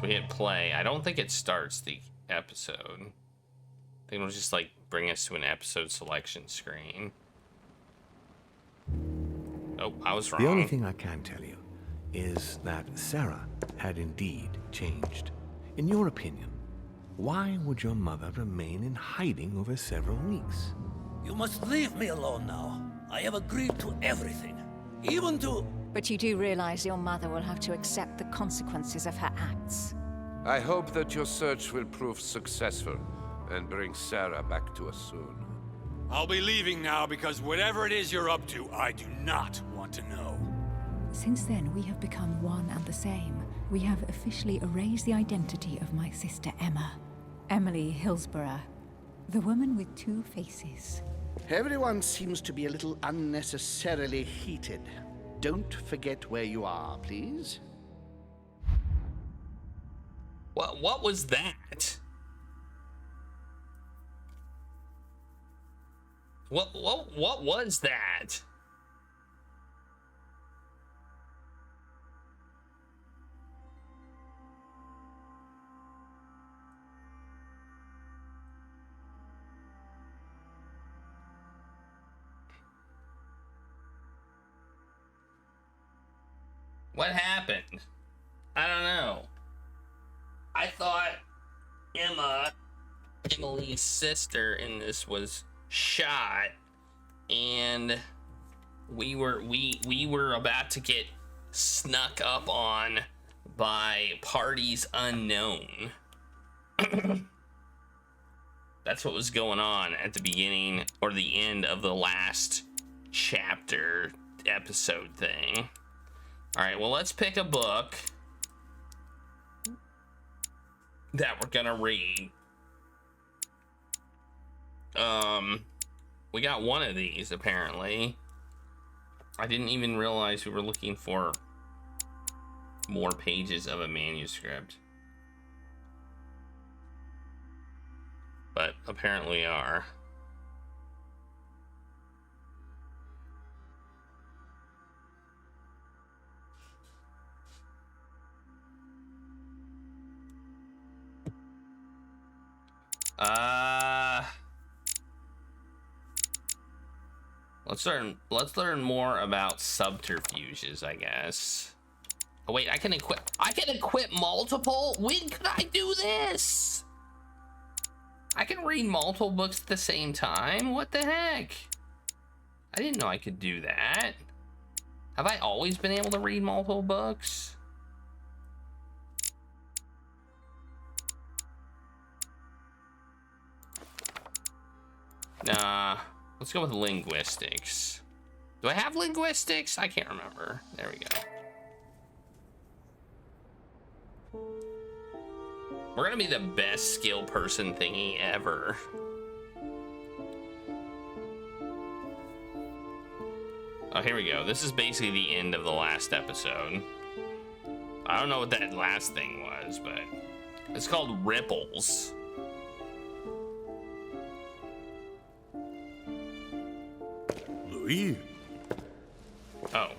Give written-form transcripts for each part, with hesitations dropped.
We hit play. I don't think it starts the episode. I think it'll just like bring us to an episode selection screen. Oh, I was wrong. The only thing I can tell you is that Sarah had indeed changed. In your opinion, why would your mother remain in hiding over several weeks? You must leave me alone now. I have agreed to everything, even to... But you do realize your mother will have to accept the consequences of her acts. I hope that your search will prove successful and bring Sarah back to us soon. I'll be leaving now because whatever it is you're up to, I do not want to know. Since then, we have become one and the same. We have officially erased the identity of my sister Emma. Emily Hillsborough, the woman with two faces. Everyone seems to be a little unnecessarily heated. Don't forget where you are, please. What was that? What was that? What happened? I don't know. I thought Emily's sister in this was shot, and we were about to get snuck up on by parties unknown. That's what was going on at the beginning or the end of the last chapter episode thing. All right, well, let's pick a book that we're gonna read. We got one of these, apparently. I didn't even realize we were looking for more pages of a manuscript. But apparently we are. Let's learn more about subterfuges, I guess. Oh wait, I can equip multiple? When could I do this? I can read multiple books at the same time? What the heck? I didn't know I could do that. Have I always been able to read multiple books? Nah, let's go with linguistics. Do I have linguistics? I can't remember. There we go. We're gonna be the best skill person thingy ever. Oh, here we go. This is basically the end of the last episode. I don't know what that last thing was, but it's called Ripples. Louis? Oh.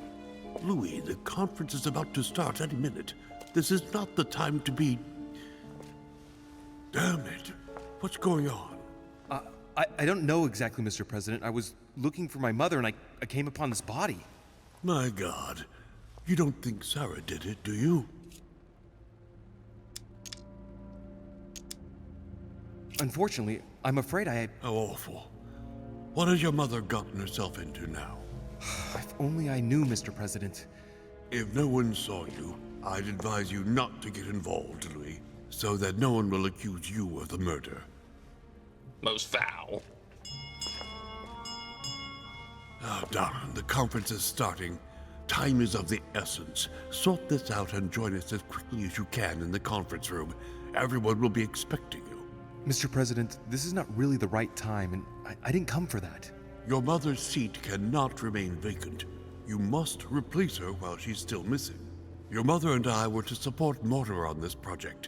Louis, the conference is about to start any minute. This is not the time to be... Damn it. What's going on? I don't know exactly, Mr. President. I was looking for my mother and I came upon this body. My God. You don't think Sarah did it, do you? Unfortunately, I'm afraid I... How awful. What has your mother gotten herself into now? If only I knew, Mr. President. If no one saw you, I'd advise you not to get involved, Louis, so that no one will accuse you of the murder. Most foul. Oh, darling, the conference is starting. Time is of the essence. Sort this out and join us as quickly as you can in the conference room. Everyone will be expecting you. Mr. President, this is not really the right time, and I didn't come for that. Your mother's seat cannot remain vacant. You must replace her while she's still missing. Your mother and I were to support Mortimer on this project.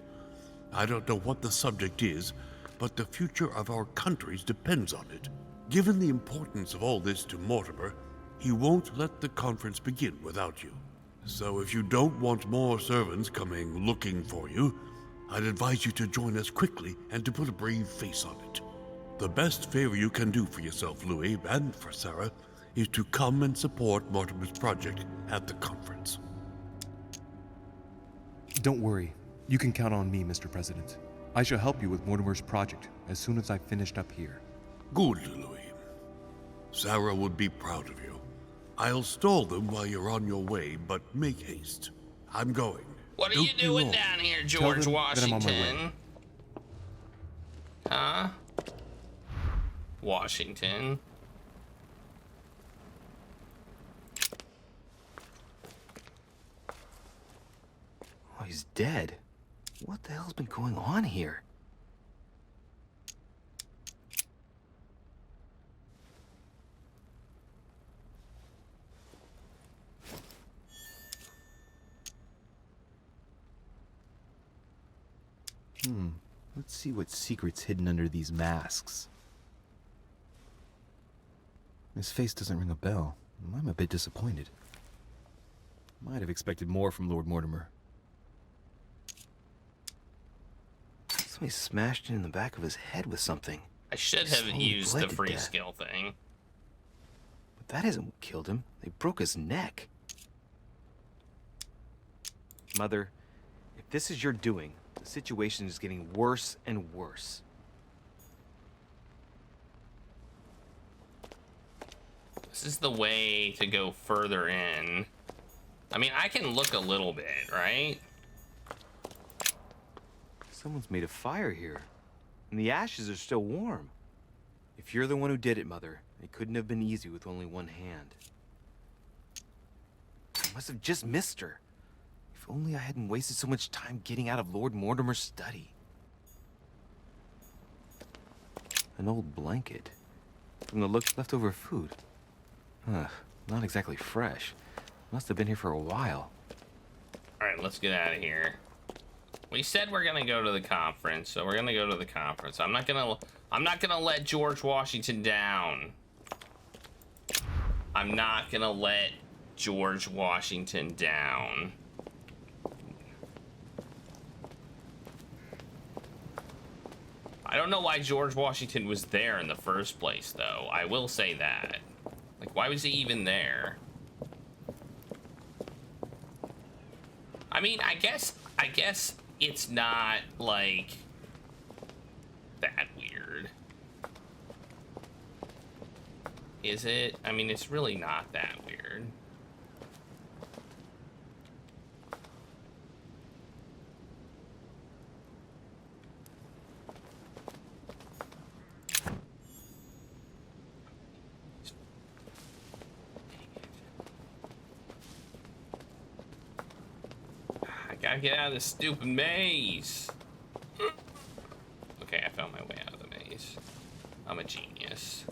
I don't know what the subject is, but the future of our countries depends on it. Given the importance of all this to Mortimer, he won't let the conference begin without you. So if you don't want more servants coming looking for you, I'd advise you to join us quickly and to put a brave face on it. The best favor you can do for yourself, Louis, and for Sarah, is to come and support Mortimer's project at the conference. Don't worry. You can count on me, Mr. President. I shall help you with Mortimer's project as soon as I've finished up here. Good, Louis. Sarah would be proud of you. I'll stall them while you're on your way, but make haste. I'm going. What are you doing down here, George Washington? Huh? Washington. Oh, he's dead. What the hell's been going on here? Let's see what secret's hidden under these masks. His face doesn't ring a bell. I'm a bit disappointed. Might have expected more from Lord Mortimer. Somebody smashed in the back of his head with something. I should have used the free skill thing. But that isn't what killed him. They broke his neck. Mother, if this is your doing, the situation is getting worse and worse. This is the way to go further in. I mean, I can look a little bit, right? Someone's made a fire here, and the ashes are still warm. If you're the one who did it, Mother, it couldn't have been easy with only one hand. I must have just missed her. If only I hadn't wasted so much time getting out of Lord Mortimer's study. An old blanket from the leftover food. Not exactly fresh. Must have been here for a while. All right, let's get out of here. We said we're gonna go to the conference, so we're gonna go to the conference. I'm not gonna let George Washington down. I'm not gonna let George Washington down. I don't know why George Washington was there in the first place, though. I will say that. Like, why was he even there? I mean, I guess it's not, like, that weird. Is it? I mean, it's really not that weird. Gotta get out of this stupid maze. Okay, I found my way out of the maze. I'm a genius.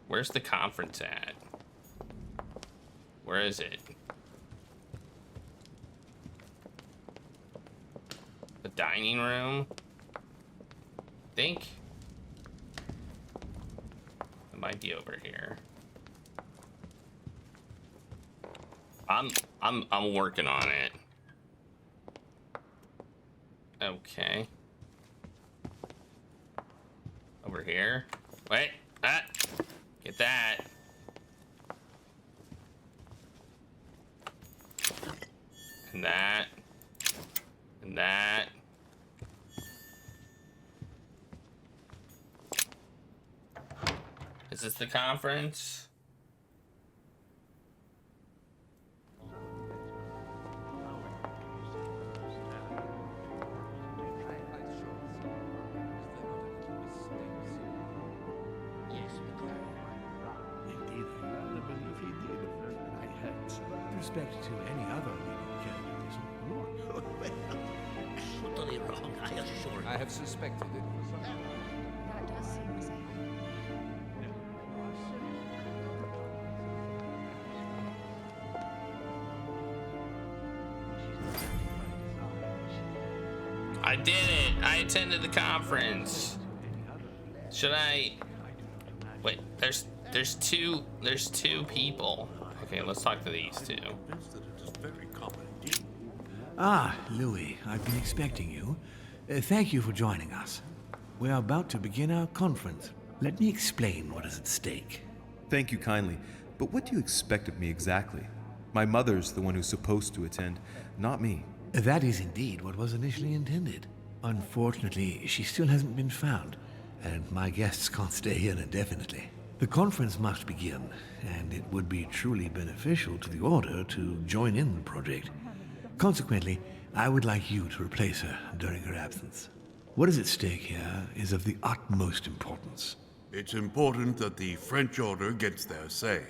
Where's the conference at? Where is it? The dining room? Think it might be over here. I'm working on it. Okay. Over here. Wait. Get that. And that. And that. Is this the conference? Indeed, I believe he did. I had with respect to any other leading candidates. Totally wrong, I assure you. I have suspected it was something. That does seem the same. I did it. I attended the conference. Should I? Wait, there's two people. Okay, let's talk to these two. Ah, Louis, I've been expecting you. Thank you for joining us. We are about to begin our conference. Let me explain what is at stake. Thank you kindly, but what do you expect of me exactly? My mother's the one who's supposed to attend, not me. That is indeed what was initially intended. Unfortunately, she still hasn't been found, and my guests can't stay here indefinitely. The conference must begin, and it would be truly beneficial to the Order to join in the project. Consequently, I would like you to replace her during her absence. What is at stake here is of the utmost importance. It's important that the French Order gets their say.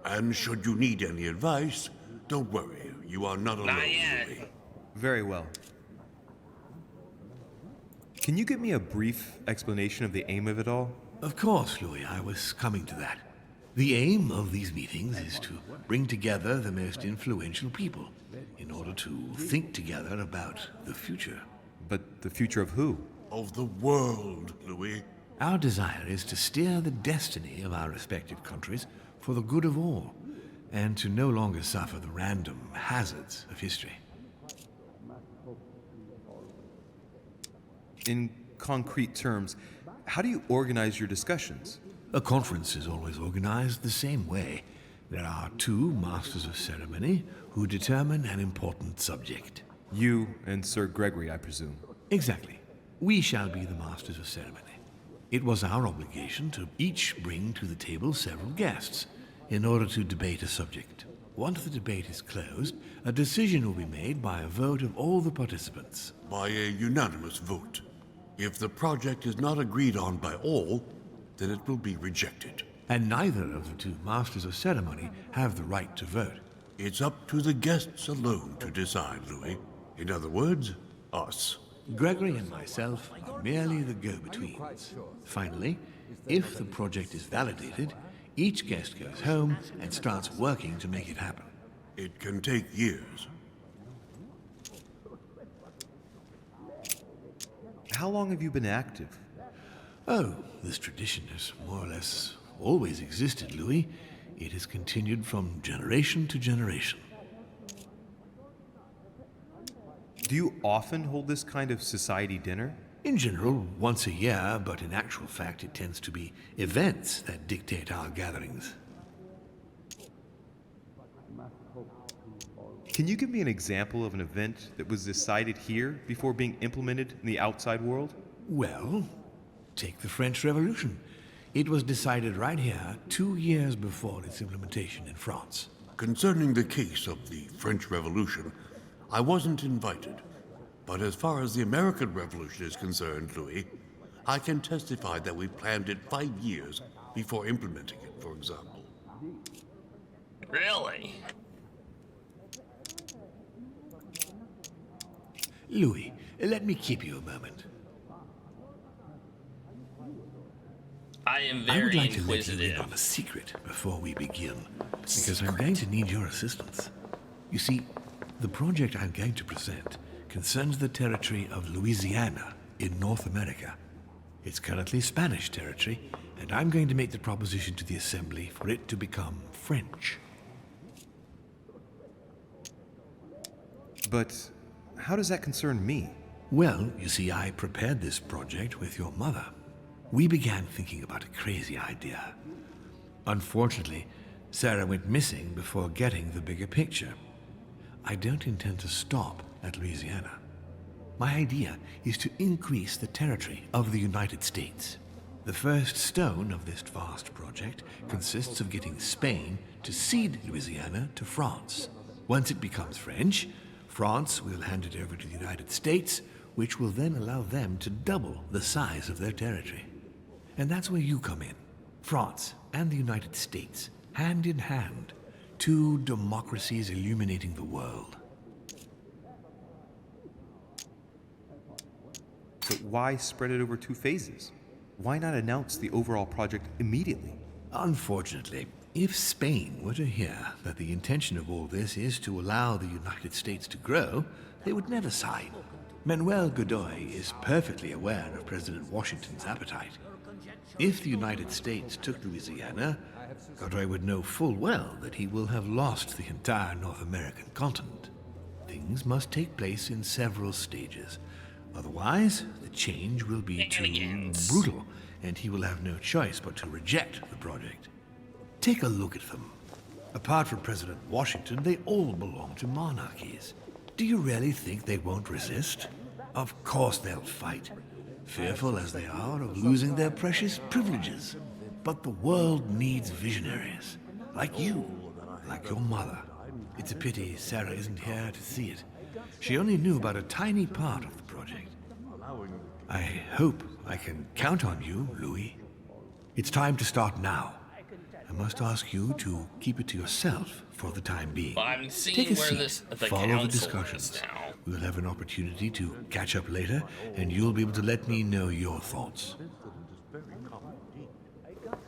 And should you need any advice, don't worry, you are not alone, Louis. Very well. Can you give me a brief explanation of the aim of it all? Of course, Louis, I was coming to that. The aim of these meetings is to bring together the most influential people in order to think together about the future. But the future of who? Of the world, Louis. Our desire is to steer the destiny of our respective countries for the good of all, and to no longer suffer the random hazards of history. In concrete terms, how do you organize your discussions? A conference is always organized the same way. There are two masters of ceremony who determine an important subject. You and Sir Gregory, I presume. Exactly. We shall be the masters of ceremony. It was our obligation to each bring to the table several guests in order to debate a subject. Once the debate is closed, a decision will be made by a vote of all the participants. By a unanimous vote. If the project is not agreed on by all, then it will be rejected. And neither of the two masters of ceremony have the right to vote. It's up to the guests alone to decide, Louis. In other words, us. Gregory and myself are merely the go-betweens. Finally, if the project is validated, each guest goes home and starts working to make it happen. It can take years. How long have you been active? Oh, this tradition has more or less always existed, Louis. It has continued from generation to generation. Do you often hold this kind of society dinner? In general, once a year, but in actual fact it tends to be events that dictate our gatherings. Can you give me an example of an event that was decided here before being implemented in the outside world? Well, take the French Revolution. It was decided right here 2 years before its implementation in France. Concerning the case of the French Revolution, I wasn't invited. But as far as the American Revolution is concerned, Louis, I can testify that we planned it 5 years before implementing it, for example. Really? Louis, let me keep you a moment. I am I would very like to let you inquisitive. in on a secret before we begin, because I'm going to need your assistance. You see, the project I'm going to present concerns the territory of Louisiana in North America. It's currently Spanish territory, and I'm going to make the proposition to the Assembly for it to become French. But how does that concern me? Well, you see, I prepared this project with your mother. We began thinking about a crazy idea. Unfortunately, Sarah went missing before getting the bigger picture. I don't intend to stop at Louisiana. My idea is to increase the territory of the United States. The first stone of this vast project consists of getting Spain to cede Louisiana to France. Once it becomes French, France will hand it over to the United States, which will then allow them to double the size of their territory. And that's where you come in. France and the United States, hand in hand, two democracies illuminating the world. But why spread it over 2 phases? Why not announce the overall project immediately? Unfortunately, if Spain were to hear that the intention of all this is to allow the United States to grow, they would never sign. Manuel Godoy is perfectly aware of President Washington's appetite. If the United States took Louisiana, Godoy would know full well that he will have lost the entire North American continent. Things must take place in several stages. Otherwise, the change will be too brutal, and he will have no choice but to reject the project. Take a look at them. Apart from President Washington, they all belong to monarchies. Do you really think they won't resist? Of course they'll fight, fearful as they are of losing their precious privileges. But the world needs visionaries, like you, like your mother. It's a pity Sarah isn't here to see it. She only knew about a tiny part of the project. I hope I can count on you, Louis. It's time to start now. I must ask you to keep it to yourself for the time being. Well, I'm seeing Take a where seat, the follow the discussions. now. We'll have an opportunity to catch up later, and you'll be able to let me know your thoughts.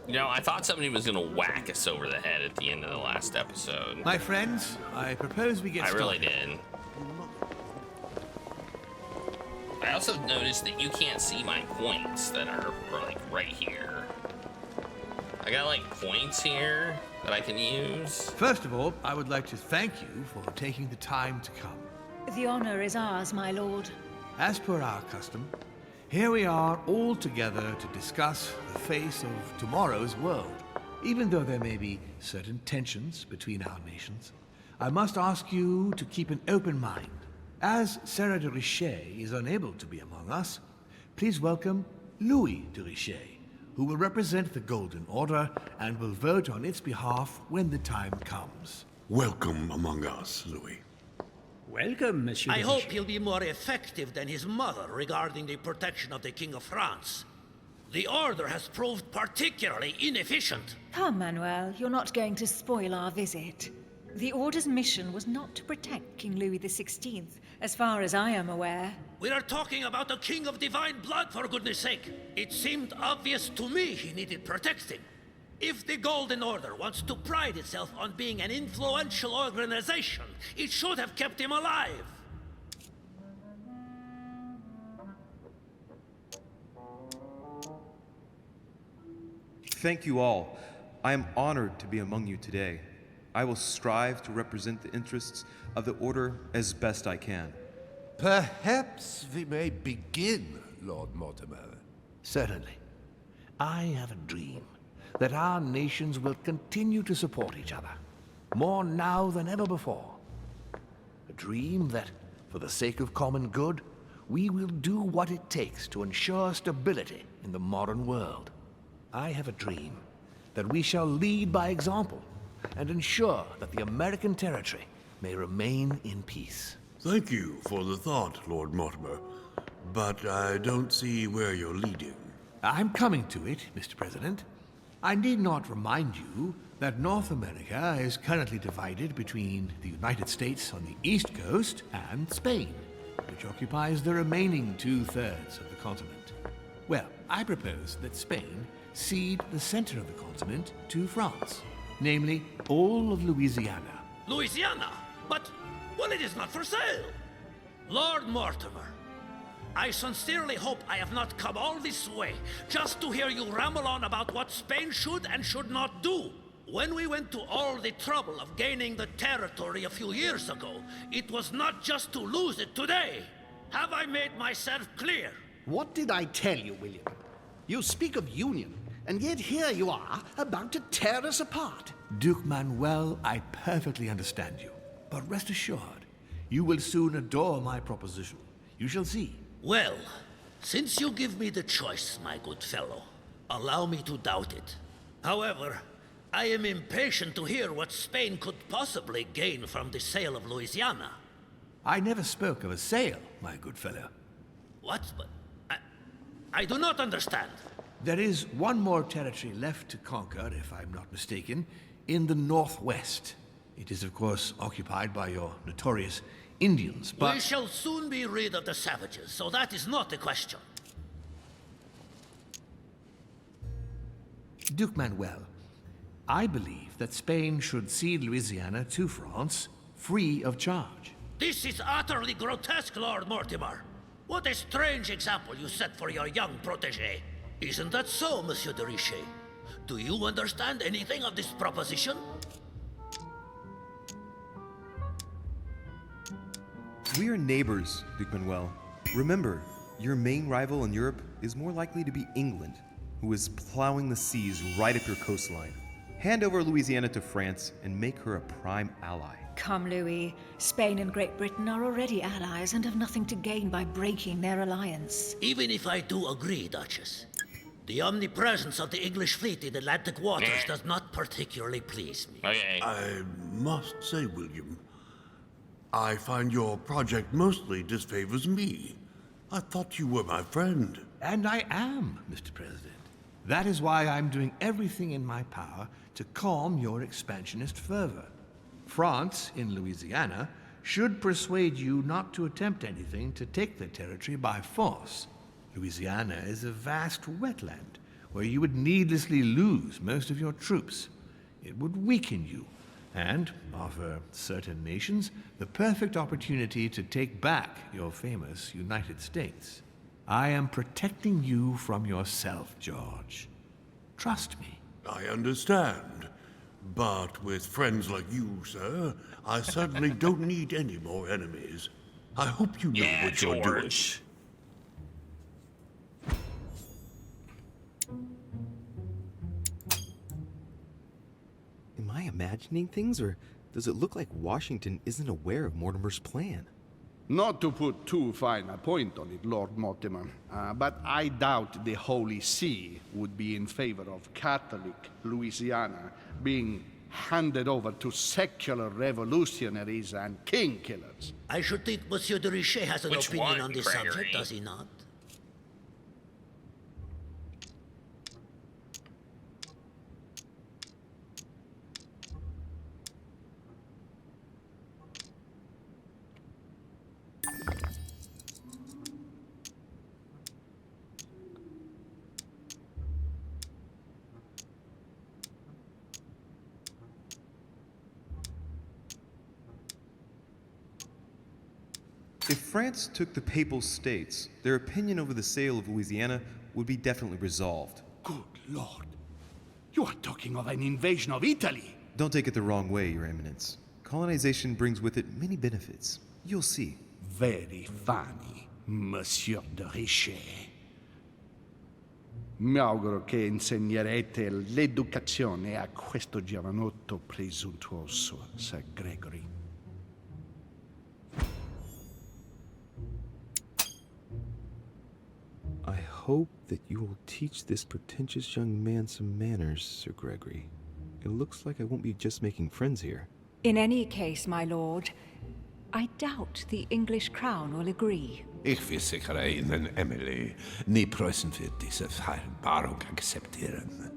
You know, I thought somebody was gonna whack us over the head at the end of the last episode. My friends, I propose we get started. I really did. I also noticed that you can't see my points that are like right here. I got like points here that I can use. First of all, I would like to thank you for taking the time to come. The honor is ours, my lord. As per our custom, here we are all together to discuss the face of tomorrow's world. Even though there may be certain tensions between our nations, I must ask you to keep an open mind. As Sarah de Richet is unable to be among us, please welcome Louis de Richet, who will represent the Golden Order and will vote on its behalf when the time comes. Welcome among us, Louis. Welcome, Monsieur. I hope he'll be more effective than his mother regarding the protection of the King of France. The Order has proved particularly inefficient. Come, Manuel, you're not going to spoil our visit. The Order's mission was not to protect King Louis XVI, as far as I am aware. We are talking about a king of divine blood, for goodness sake. It seemed obvious to me he needed protecting. If the Golden Order wants to pride itself on being an influential organization, it should have kept him alive. Thank you all. I am honored to be among you today. I will strive to represent the interests of the Order as best I can. Perhaps we may begin, Lord Mortimer. Certainly. I have a dream that our nations will continue to support each other, more now than ever before. A dream that, for the sake of common good, we will do what it takes to ensure stability in the modern world. I have a dream that we shall lead by example and ensure that the American territory may remain in peace. Thank you for the thought, Lord Mortimer, but I don't see where you're leading. I'm coming to it, Mr. President. I need not remind you that North America is currently divided between the United States on the east coast and Spain, which occupies the remaining 2/3 of the continent. Well, I propose that Spain cede the center of the continent to France, namely all of Louisiana. Louisiana? But, well, it is not for sale. Lord Mortimer, I sincerely hope I have not come all this way just to hear you ramble on about what Spain should and should not do. When we went to all the trouble of gaining the territory a few years ago, it was not just to lose it today. Have I made myself clear? What did I tell you, William? You speak of union, and yet here you are, about to tear us apart. Duke Manuel, I perfectly understand you. But rest assured, you will soon adore my proposition. You shall see. Well, since you give me the choice, my good fellow, allow me to doubt it. However, I am impatient to hear what Spain could possibly gain from the sale of Louisiana. I never spoke of a sale, my good fellow. What? But I do not understand. There is one more territory left to conquer, if I'm not mistaken, in the northwest. It is, of course, occupied by your notorious Indians, but... We shall soon be rid of the savages, so that is not the question. Duke Manuel, I believe that Spain should cede Louisiana to France free of charge. This is utterly grotesque, Lord Mortimer. What a strange example you set for your young protégé. Isn't that so, Monsieur de Richet? Do you understand anything of this proposition? We are neighbors, Duke Manuel. Remember, your main rival in Europe is more likely to be England, who is plowing the seas right up your coastline. Hand over Louisiana to France and make her a prime ally. Come, Louis. Spain and Great Britain are already allies and have nothing to gain by breaking their alliance. Even if I do agree, Duchess, the omnipresence of the English fleet in Atlantic waters does not particularly please me. Okay. I must say, William, I find your project mostly disfavors me. I thought you were my friend. And I am, Mr. President. That is why I'm doing everything in my power to calm your expansionist fervor. France, in Louisiana, should persuade you not to attempt anything to take the territory by force. Louisiana is a vast wetland where you would needlessly lose most of your troops. It would weaken you and offer certain nations the perfect opportunity to take back your famous United States. I am protecting you from yourself, George. Trust me. I understand. But with friends like you, sir, I certainly don't need any more enemies. I hope you know what you're doing. Am I imagining things, or does it look like Washington isn't aware of Mortimer's plan? Not to put too fine a point on it, Lord Mortimer, but I doubt the Holy See would be in favor of Catholic Louisiana being handed over to secular revolutionaries and king killers. I should think Monsieur de Richet has an opinion on this subject, does he not? If France took the Papal States, their opinion over the sale of Louisiana would be definitely resolved. Good Lord. You are talking of an invasion of Italy. Don't take it the wrong way, Your Eminence. Colonization brings with it many benefits. You'll see. Very funny, Monsieur de Richet. Mi auguro che insegnerete l'educazione a questo giovanotto presuntuoso, Sir Gregory. I hope that you will teach this pretentious young man some manners, Sir Gregory. It looks like I won't be just making friends here. In any case, my lord, I doubt the English crown will agree. Ich versichere Ihnen, Emily, nie Preußen wird diese Vereinbarung akzeptieren.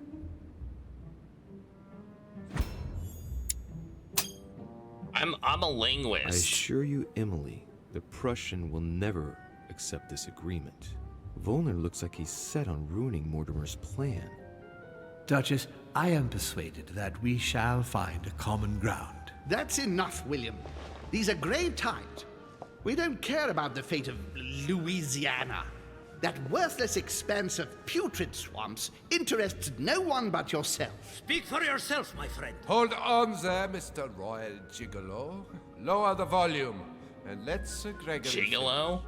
I'm a linguist. I assure you, Emily, the Prussian will never accept this agreement. Volner looks like he's set on ruining Mortimer's plan. Duchess, I am persuaded that we shall find a common ground. That's enough, William. These are grave times. We don't care about the fate of Louisiana. That worthless expanse of putrid swamps interests no one but yourself. Speak for yourself, my friend. Hold on there, Mr. Royal Gigolo. Lower the volume, and let Sir Gregory... Gigolo?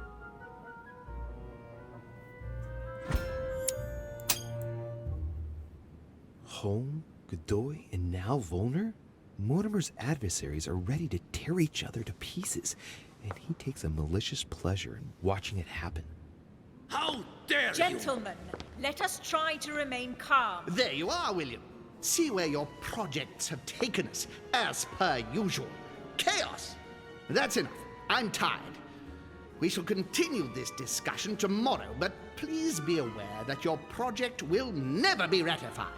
Holm, Godoy, and now Volner? Mortimer's adversaries are ready to tear each other to pieces, and he takes a malicious pleasure in watching it happen. How dare Gentlemen, let us try to remain calm. There you are, William. See where your projects have taken us, as per usual. Chaos! That's enough. I'm tired. We shall continue this discussion tomorrow, but please be aware that your project will never be ratified.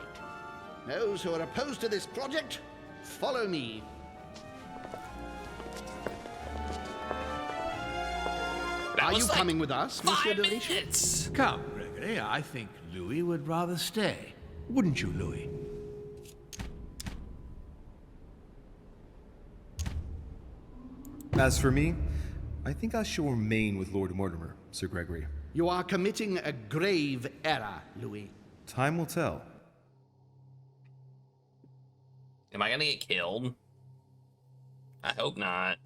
Those who are opposed to this project, follow me. Are you coming with us, Monsieur de Richet? Come, Gregory. I think Louis would rather stay. Wouldn't you, Louis? As for me, I think I shall remain with Lord Mortimer, Sir Gregory. You are committing a grave error, Louis. Time will tell. Am I gonna get killed? I hope not.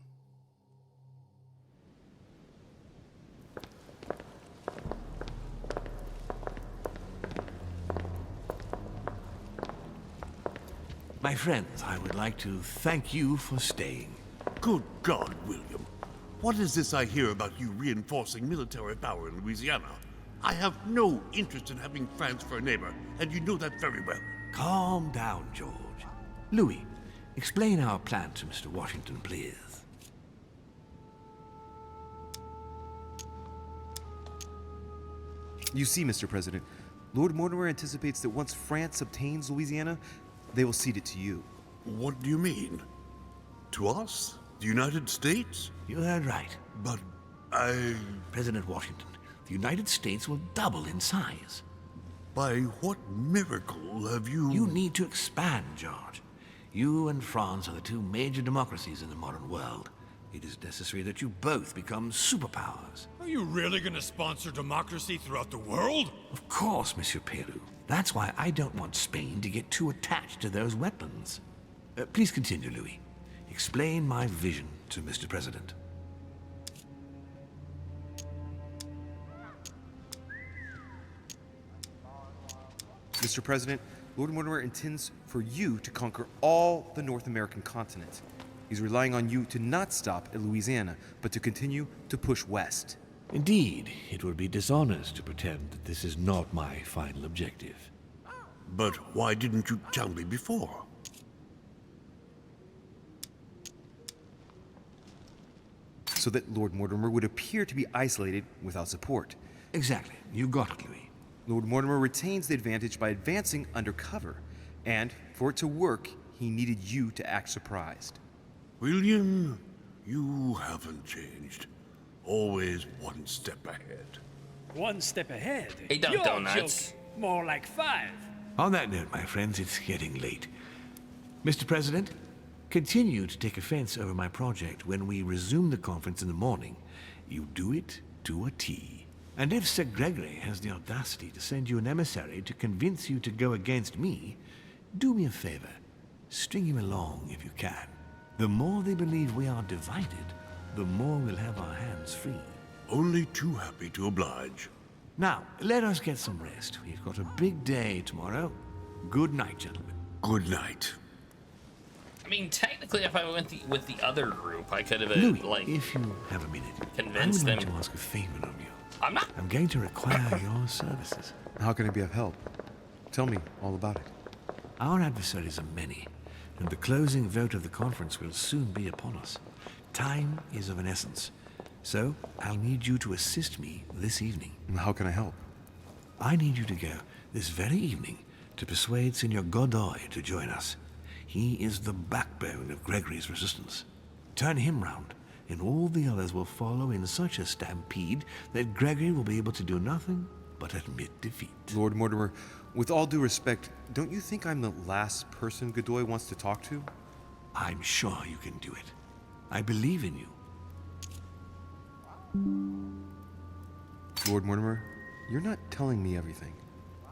My friends, I would like to thank you for staying. Good God, William. What is this I hear about you reinforcing military power in Louisiana? I have no interest in having France for a neighbor, and you know that very well. Calm down, George. Louis, explain our plan to Mr. Washington, please. You see, Mr. President, Lord Mortimer anticipates that once France obtains Louisiana, they will cede it to you. What do you mean? To us? The United States? You heard right. But President Washington, the United States will double in size. By what miracle have you... You need to expand, George. You and France are the two major democracies in the modern world. It is necessary that you both become superpowers. Are you really going to sponsor democracy throughout the world? Of course, Monsieur Peru. That's why I don't want Spain to get too attached to those weapons. Please continue, Louis. Explain my vision to Mr. President. Mr. President, Lord Mortimer intends for you to conquer all the North American continent. He's relying on you to not stop at Louisiana, but to continue to push west. Indeed, it would be dishonest to pretend that this is not my final objective. But why didn't you tell me before? So that Lord Mortimer would appear to be isolated without support. Exactly. You got it, Louis. Lord Mortimer retains the advantage by advancing undercover, and for it to work, he needed you to act surprised. William, you haven't changed. Always one step ahead. One step ahead? Hey, Dunk You're Donuts. joking. More like 5. On that note, my friends, it's getting late. Mr. President, continue to take offense over my project when we resume the conference in the morning. You do it to a T. And if Sir Gregory has the audacity to send you an emissary to convince you to go against me, do me a favor. String him along if you can. The more they believe we are divided, the more we'll have our hands free. Only too happy to oblige. Now, let us get some rest. We've got a big day tomorrow. Good night, gentlemen. Good night. I mean, technically, if I went with the other group, I could have, Louis, like, if you have a minute, convinced I would them. like to ask a favor of you. I'm going to require your services. How can I be of help? Tell me all about it. Our adversaries are many, and the closing vote of the conference will soon be upon us. Time is of an essence, so I'll need you to assist me this evening. How can I help? I need you to go this very evening to persuade Signor Godoy to join us. He is the backbone of Gregory's resistance. Turn him round, and all the others will follow in such a stampede that Gregory will be able to do nothing but admit defeat. Lord Mortimer, with all due respect, don't you think I'm the last person Godoy wants to talk to? I'm sure you can do it. I believe in you. Lord Mortimer, you're not telling me everything.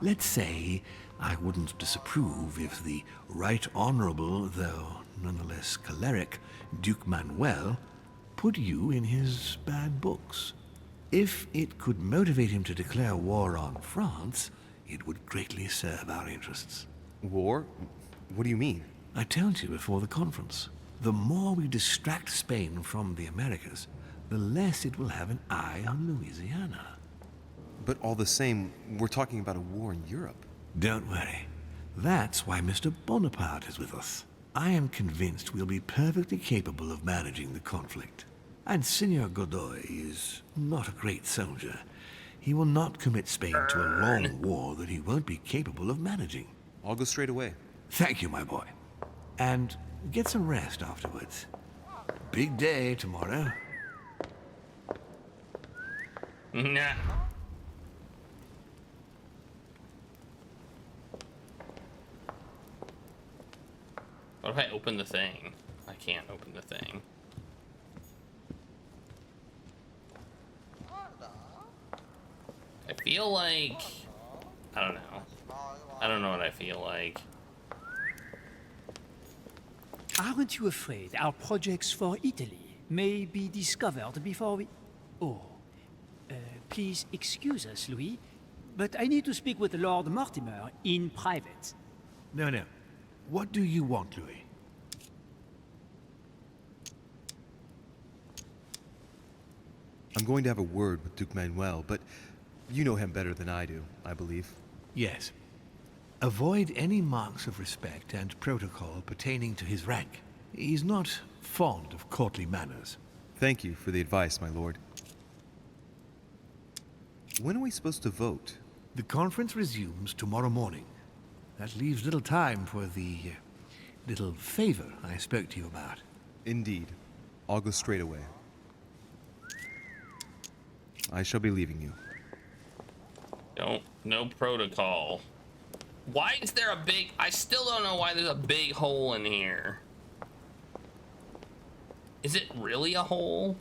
Let's say I wouldn't disapprove if the Right Honorable, though nonetheless choleric, Duke Manuel put you in his bad books. If it could motivate him to declare war on France, it would greatly serve our interests. War? What do you mean? I told you before the conference. The more we distract Spain from the Americas, the less it will have an eye on Louisiana. But all the same, we're talking about a war in Europe. Don't worry. That's why Mr. Bonaparte is with us. I am convinced we'll be perfectly capable of managing the conflict. And Signor Godoy is not a great soldier. He will not commit Spain to a long war that he won't be capable of managing. I'll go straight away. Thank you, my boy. And get some rest afterwards. Big day tomorrow. Nah. What if I open the thing? I can't open the thing. feel like... I don't know. I don't know what I feel like. Aren't you afraid our projects for Italy may be discovered before we... Oh. Please excuse us, Louis, but I need to speak with Lord Mortimer in private. No, no. What do you want, Louis? I'm going to have a word with Duke Manuel, but you know him better than I do, I believe. Yes. Avoid any marks of respect and protocol pertaining to his rank. He's not fond of courtly manners. Thank you for the advice, my lord. When are we supposed to vote? The conference resumes tomorrow morning. That leaves little time for the little favor I spoke to you about. Indeed. I'll go straight away. I shall be leaving you. No protocol. Why is there a big... I still don't know why there's a big hole in here. Is it really a hole?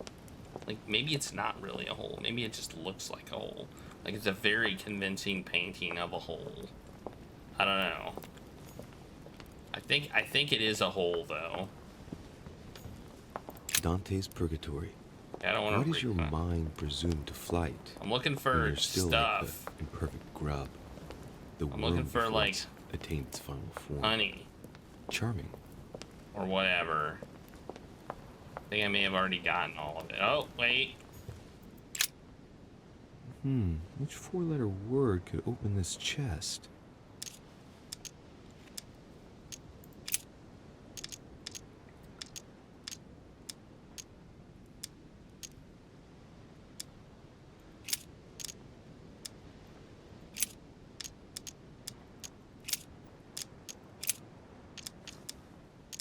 Like, maybe it's not really a hole. Maybe it just looks like a hole. Like, it's a very convincing painting of a hole. I don't know. I think it is a hole, though. Dante's Purgatory. I don't want to. Why does your mind presume to flight? I'm looking for when you're still stuff. Like the imperfect grub. The I'm worm looking for, before like, it's attained its final form. honey. Charming. Or whatever. I think I may have already gotten all of it. Oh, wait. Which four-letter word could open this chest?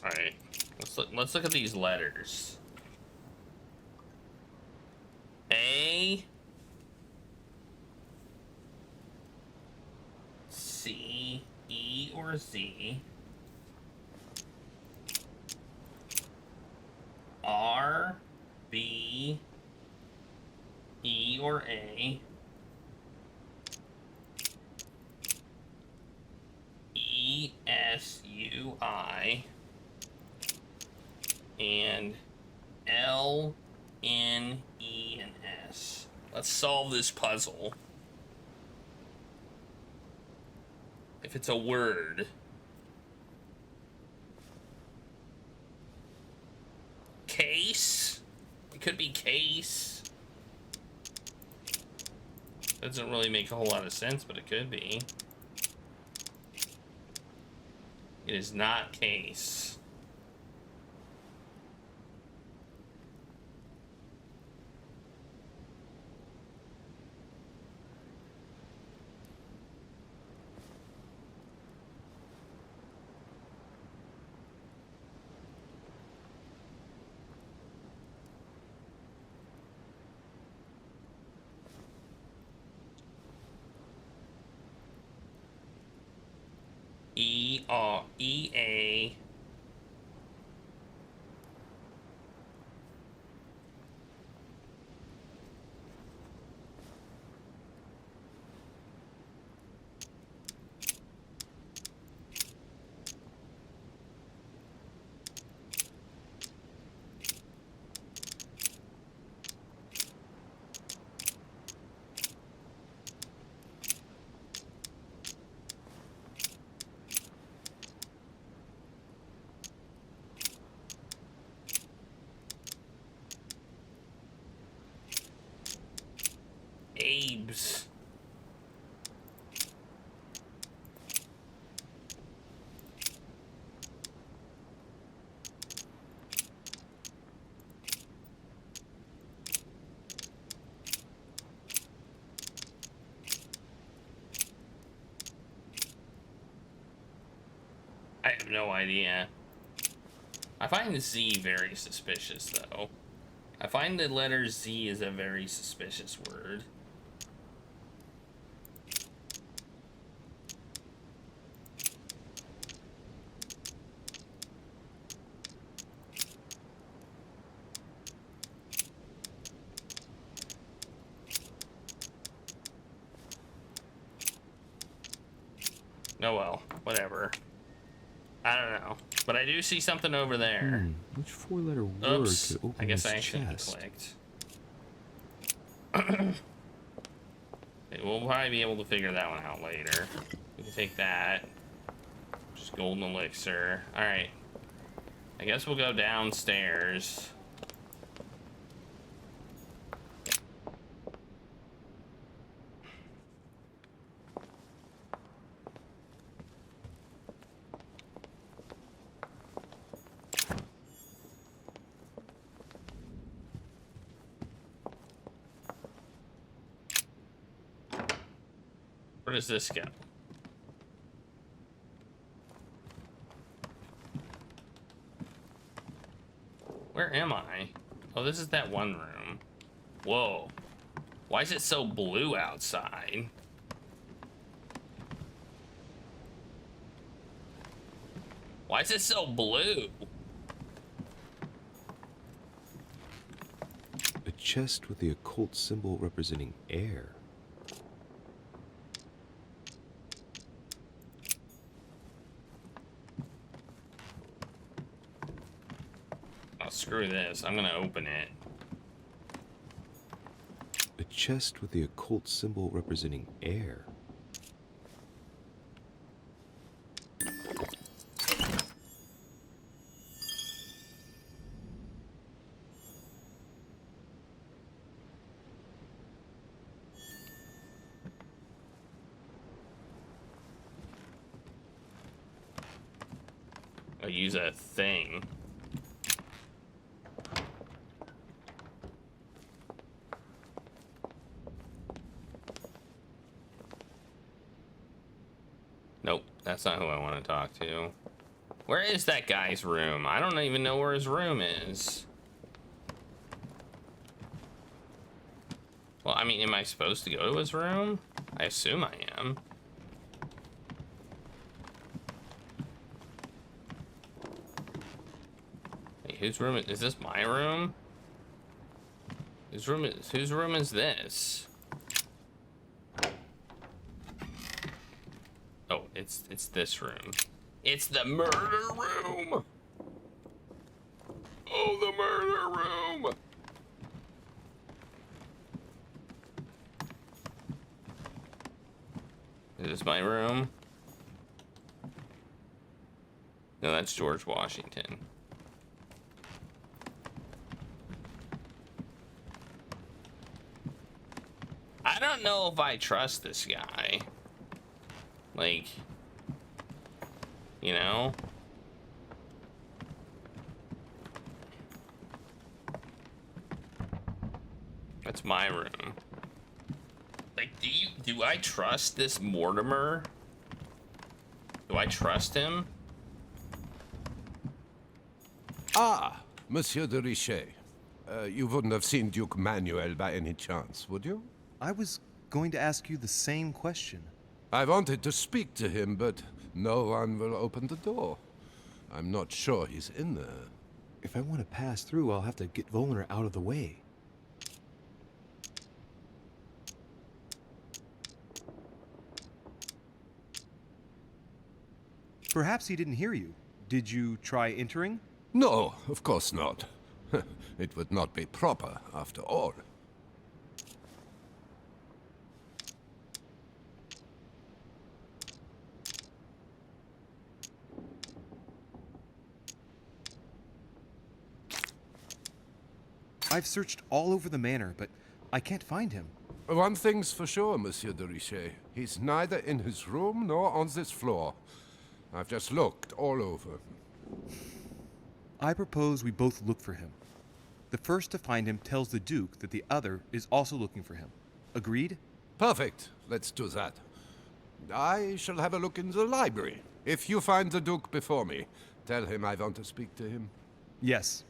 All right. Let's look at these letters. A, C, E, or Z, R, B, E, or A, E, S, U, I, and L, N, E, and S. Let's solve this puzzle. If it's a word. Case? It could be case. Doesn't really make a whole lot of sense, but it could be. It is not case. E-A. Abe's. I have no idea. I find Z very suspicious, though. I find the letter Z is a very suspicious word. Oh well, whatever. I don't know. But I do see something over there. Which four-letter word Oops. could open I guess this I accidentally chest? clicked. We'll probably be able to figure that one out later. We can take that. Just golden elixir. Alright. I guess we'll go downstairs. Where does this go? Where am I? Oh, this is that one room. Whoa. Why is it so blue outside? Why is it so blue? A chest with the occult symbol representing air. Oh, screw this. I'm gonna open it. A chest with the occult symbol representing air. I'll use a thing. Nope, that's not who I want to talk to. Where is that guy's room? I don't even know where his room is. Well, I mean, am I supposed to go to his room? I assume I am. Hey, whose room is this? My room? Whose room is this? Oh, it's this room. It's the murder room. Oh, the murder room. Is this my room? No, that's George Washington. I don't know if I trust this guy. Like, you know? That's my room. Like, do I trust this Mortimer? Do I trust him? Ah, Monsieur de Richet. You wouldn't have seen Duke Manuel by any chance, would you? I was going to ask you the same question. I wanted to speak to him, but no one will open the door. I'm not sure he's in there. If I want to pass through, I'll have to get Volner out of the way. Perhaps he didn't hear you. Did you try entering? No, of course not. It would not be proper, after all. I've searched all over the manor, but I can't find him. One thing's for sure, Monsieur de Richet. He's neither in his room nor on this floor. I've just looked all over. I propose we both look for him. The first to find him tells the Duke that the other is also looking for him. Agreed? Perfect. Let's do that. I shall have a look in the library. If you find the Duke before me, tell him I want to speak to him. Yes.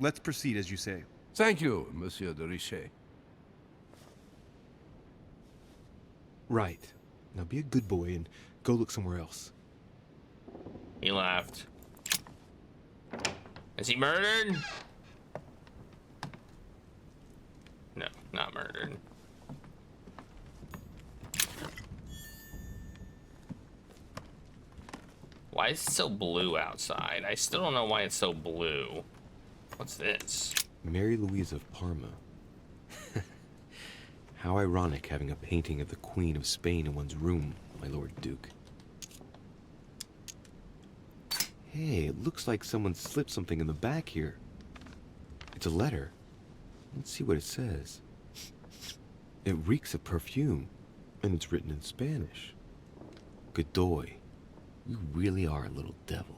Let's proceed as you say. Thank you, Monsieur de Richet. Right. Now be a good boy and go look somewhere else. He left. Is he murdered? No, not murdered. Why is it so blue outside? I still don't know why it's so blue. What's this? Mary Louise of Parma. How ironic having a painting of the Queen of Spain in one's room, my Lord Duke. Hey, it looks like someone slipped something in the back here. It's a letter. Let's see what it says. It reeks of perfume, and it's written in Spanish. Godoy, you really are a little devil.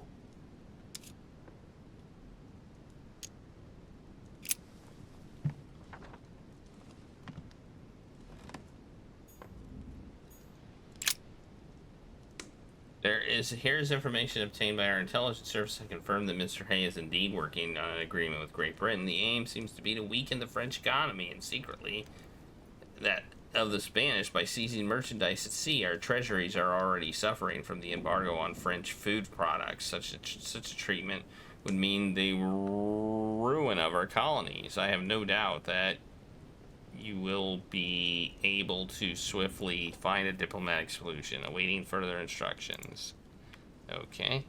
Here's information obtained by our intelligence service to confirm that Mr. Hay is indeed working on an agreement with Great Britain. The aim seems to be to weaken the French economy and secretly that of the Spanish by seizing merchandise at sea. Our treasuries are already suffering from the embargo on French food products. Such a treatment would mean the ruin of our colonies. I have no doubt that you will be able to swiftly find a diplomatic solution, awaiting further instructions. Okay.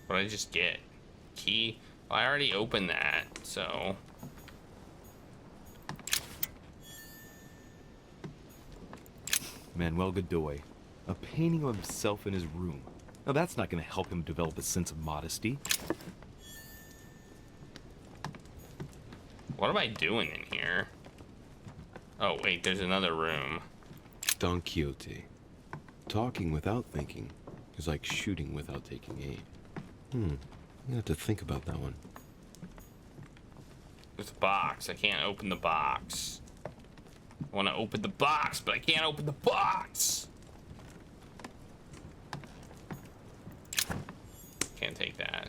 What did I just get? Key? Well, I already opened that, so... Manuel Godoy. A painting of himself in his room. Now that's not going to help him develop a sense of modesty. What am I doing in here? Oh, wait, there's another room. Don Quixote. Talking without thinking is like shooting without taking aim. You have to think about that one. There's a box. I can't open the box. I want to open the box, but I can't open the box. Can't take that.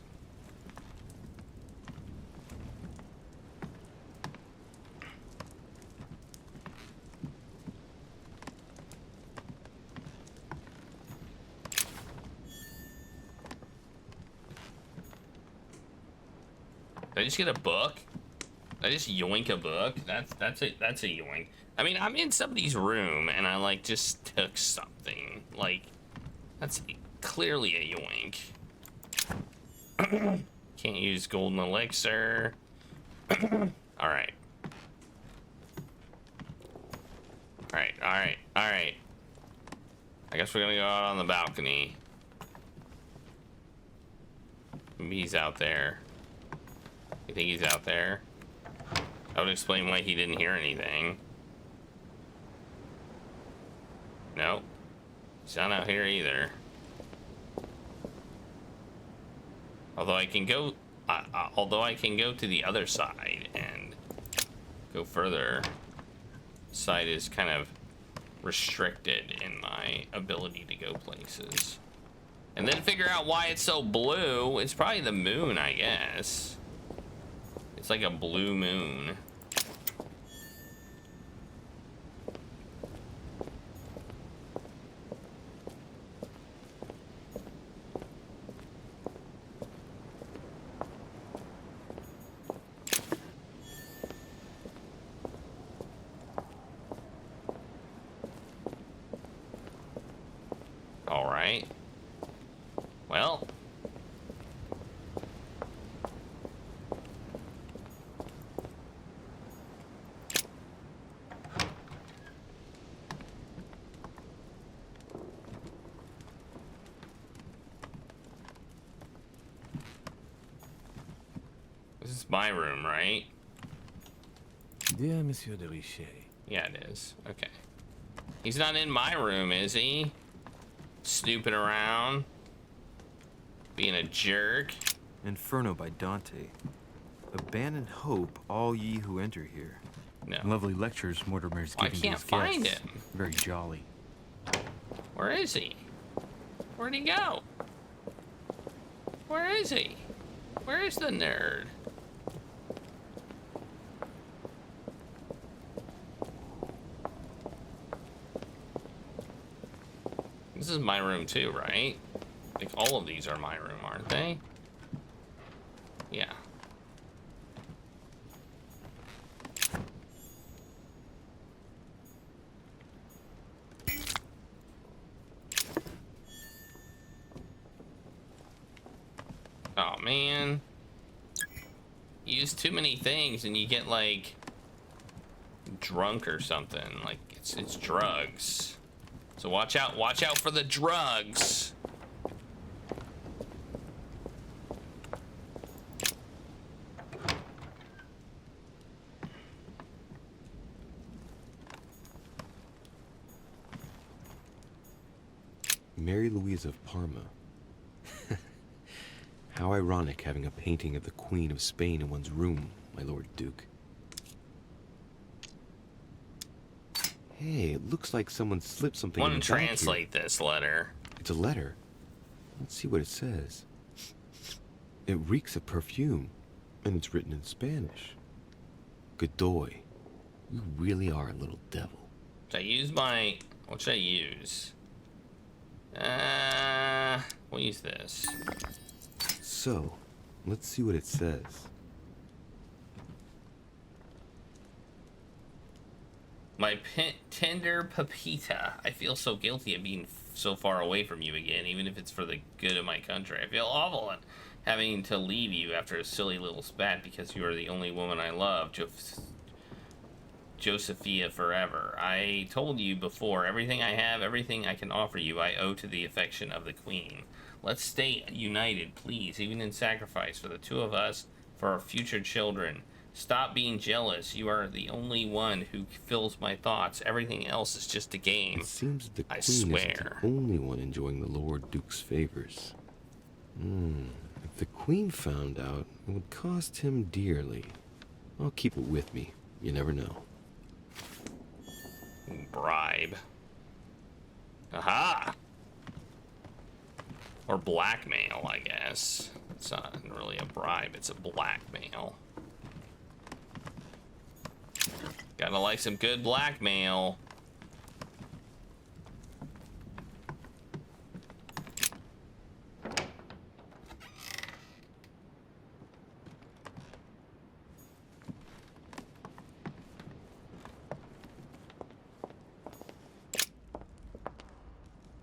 Did I just get a book? Did I just yoink a book? That's a yoink. I mean, I'm in somebody's room and I like just took something. Like, that's clearly a yoink. Can't use golden elixir. Alright. Alright. I guess we're gonna go out on the balcony. Maybe he's out there. You think he's out there? That would explain why he didn't hear anything. No. He's not out here either. Although I can go to the other side and go further. Side is kind of restricted in my ability to go places. And then figure out why it's so blue. It's probably the moon, I guess. It's like a blue moon. All right. Well. This is my room, right? Dear Monsieur de Richet. Yeah, it is. Okay. He's not in my room, is he? Snooping around. Being a jerk. Inferno by Dante. Abandon hope, all ye who enter here. No. Lovely lectures Mortimer's giving I can't his find guests. him. Very jolly. Where is he? Where'd he go? Where is he? Where is the nerd? This is my room too, right? Like all of these are my room, aren't they? Yeah. man. You use too many things and you get like drunk or something. Like it's drugs. So watch out for the drugs. Mary Louise of Parma. How ironic having a painting of the Queen of Spain in one's room, my Lord Duke. Hey, it looks like someone slipped something in the back here. Want to translate this letter? It's a letter. Let's see what it says. It reeks of perfume, and it's written in Spanish. Godoy, you really are a little devil. Should I use my... What should I use? We'll use this. So, let's see what it says. My tender Pepita, I feel so guilty of being so far away from you again, even if it's for the good of my country. I feel awful at having to leave you after a silly little spat because you are the only woman I love, Josephia forever. I told you before, everything I have, everything I can offer you, I owe to the affection of the Queen. Let's stay united, please, even in sacrifice for the two of us, for our future children. Stop being jealous. You are the only one who fills my thoughts. Everything else is just a game. It seems the Queen I isn't swear. the only one enjoying the Lord Duke's favors. If the Queen found out, it would cost him dearly. I'll keep it with me. You never know. Bribe. Aha! Or blackmail, I guess. It's not really a bribe, it's a blackmail. Gotta like some good blackmail.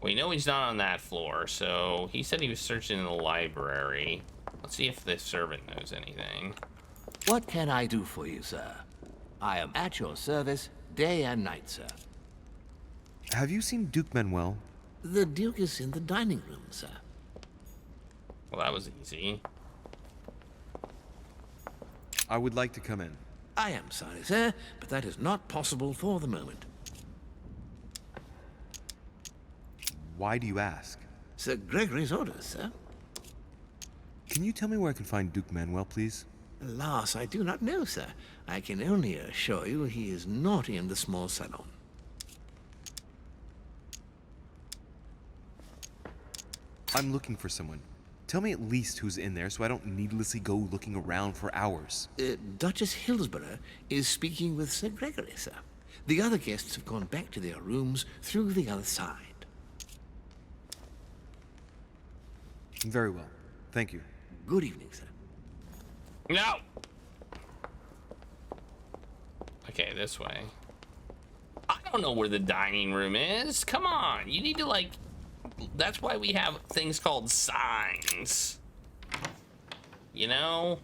We know he's not on that floor, so he said he was searching in the library. Let's see if the servant knows anything. What can I do for you, sir? I am at your service day and night, sir. Have you seen Duke Manuel? The Duke is in the dining room, sir. Well, that was easy. I would like to come in. I am sorry, sir, but that is not possible for the moment. Why do you ask? Sir Gregory's orders, sir. Can you tell me where I can find Duke Manuel, please? Alas, I do not know, sir. I can only assure you he is not in the small salon. I'm looking for someone. Tell me at least who's in there so I don't needlessly go looking around for hours. Duchess Hillsborough is speaking with Sir Gregory, sir. The other guests have gone back to their rooms through the other side. Very well. Thank you. Good evening, sir. No! Okay, this way. I don't know where the dining room is. Come on, you need to like... That's why we have things called signs. You know?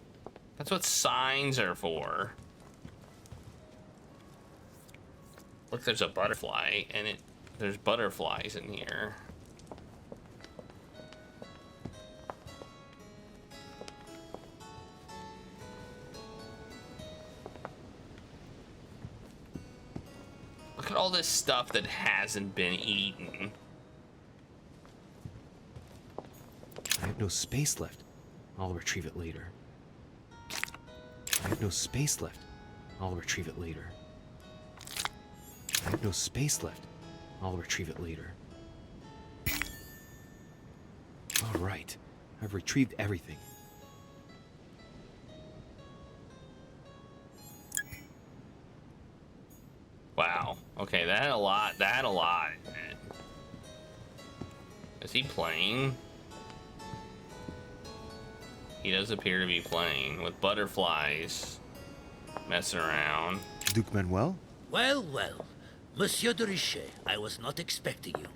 That's what signs are for. Look, there's a butterfly, and there's butterflies in here. Look at all this stuff that hasn't been eaten. I have no space left. I'll retrieve it later. I have no space left. I'll retrieve it later. I have no space left. I'll retrieve it later. All right. I've retrieved everything. Wow. Okay, that had a lot. That had a lot in it. Is he playing? He does appear to be playing with butterflies, messing around. Duke Manuel? Well, well. Monsieur de Richet, I was not expecting you.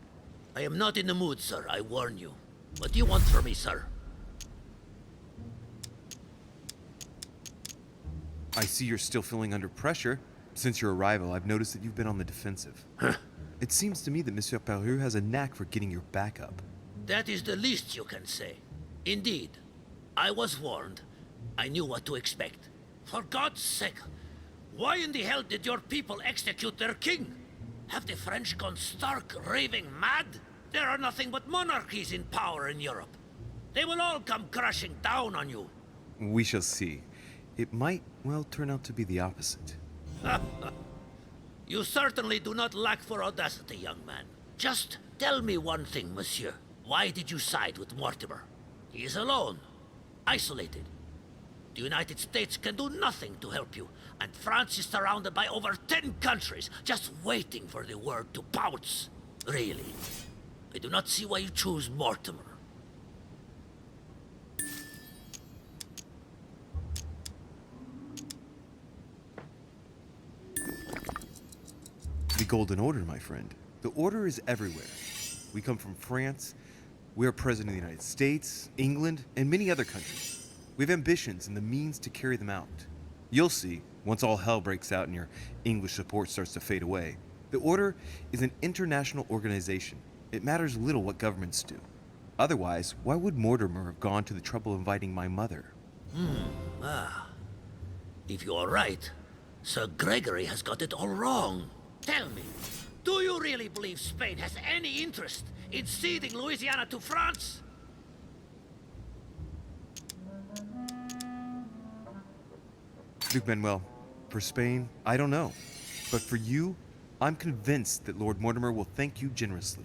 I am not in the mood, sir, I warn you. What do you want from me, sir? I see you're still feeling under pressure. Since your arrival, I've noticed that you've been on the defensive. It seems to me that Monsieur Peru has a knack for getting your back up. That is the least you can say. Indeed, I was warned. I knew what to expect. For God's sake, why in the hell did your people execute their king? Have the French gone stark raving mad? There are nothing but monarchies in power in Europe. They will all come crashing down on you. We shall see. It might, well, turn out to be the opposite. You certainly do not lack for audacity, young man. Just tell me one thing, monsieur. Why did you side with Mortimer? He is alone, isolated. The United States can do nothing to help you, and France is surrounded by over 10 countries, just waiting for the word to pounce. Really, I do not see why you choose Mortimer. The Golden Order, my friend. The Order is everywhere. We come from France. We are President of the United States, England, and many other countries. We have ambitions and the means to carry them out. You'll see, once all hell breaks out and your English support starts to fade away. The Order is an international organization. It matters little what governments do. Otherwise, why would Mortimer have gone to the trouble of inviting my mother? If you are right, Sir Gregory has got it all wrong. Tell me, do you really believe Spain has any interest in ceding Louisiana to France? Duke Manuel, for Spain, I don't know. But for you, I'm convinced that Lord Mortimer will thank you generously.